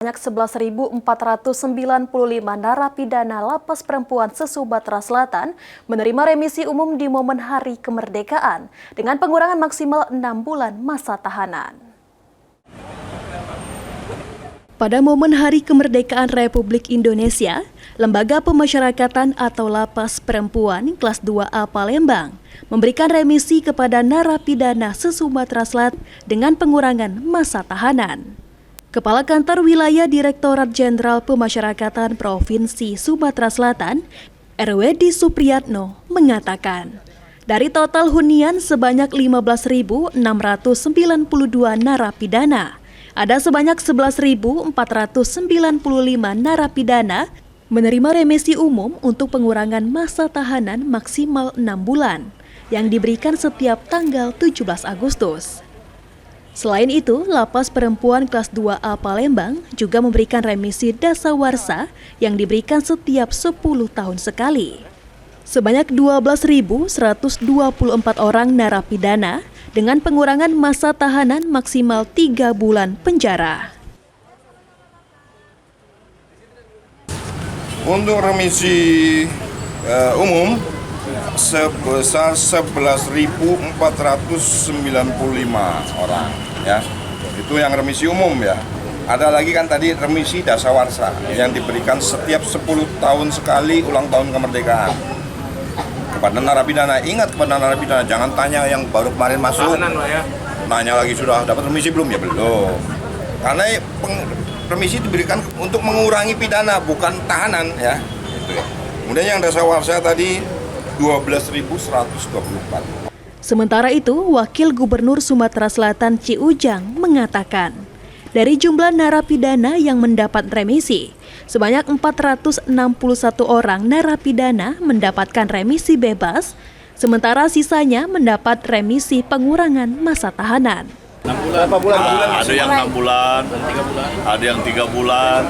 Banyak 11.495 narapidana lapas perempuan se-Sumatera Selatan menerima remisi umum di momen Hari Kemerdekaan dengan pengurangan maksimal 6 bulan masa tahanan. Pada momen Hari Kemerdekaan Republik Indonesia, Lembaga Pemasyarakatan atau Lapas Perempuan kelas 2A Palembang memberikan remisi kepada narapidana se-Sumatera Selatan dengan pengurangan masa tahanan. Kepala Kantor Wilayah Direktorat Jenderal Pemasyarakatan Provinsi Sumatera Selatan, RWD Supriyatno, mengatakan, dari total hunian sebanyak 15.692 narapidana, ada sebanyak 11.495 narapidana menerima remisi umum untuk pengurangan masa tahanan maksimal 6 bulan yang diberikan setiap tanggal 17 Agustus. Selain itu, Lapas Perempuan kelas 2A Palembang juga memberikan remisi dasawarsa yang diberikan setiap 10 tahun sekali. Sebanyak 12.124 orang narapidana dengan pengurangan masa tahanan maksimal 3 bulan penjara. Untuk remisi umum sebesar 11.495 orang, ya. Itu yang remisi umum, ya. Ada lagi kan tadi remisi dasawarsa yang diberikan setiap 10 tahun sekali ulang tahun kemerdekaan kepada narapidana. Ingat, kepada narapidana, jangan tanya yang baru kemarin masuk. Nanya lagi sudah dapat remisi belum? Ya belum. Karena remisi diberikan untuk mengurangi pidana, bukan tahanan, ya. Gitu ya. Kemudian yang dasawarsa tadi 12.124. Sementara itu, Wakil Gubernur Sumatera Selatan Ci Ujang mengatakan, dari jumlah narapidana yang mendapat remisi, sebanyak 461 orang narapidana mendapatkan remisi bebas, sementara sisanya mendapat remisi pengurangan masa tahanan. 6 bulan. Berapa bulan? Ada yang 6 bulan, ada yang 3 bulan,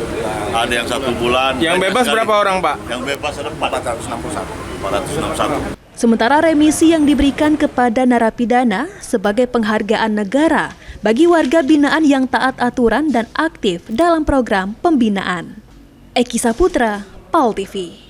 ada yang 1 bulan. Yang bebas berapa orang, Pak? Yang bebas ada 461. Sementara remisi yang diberikan kepada narapidana sebagai penghargaan negara bagi warga binaan yang taat aturan dan aktif dalam program pembinaan. Eki Saputra, PAL TV.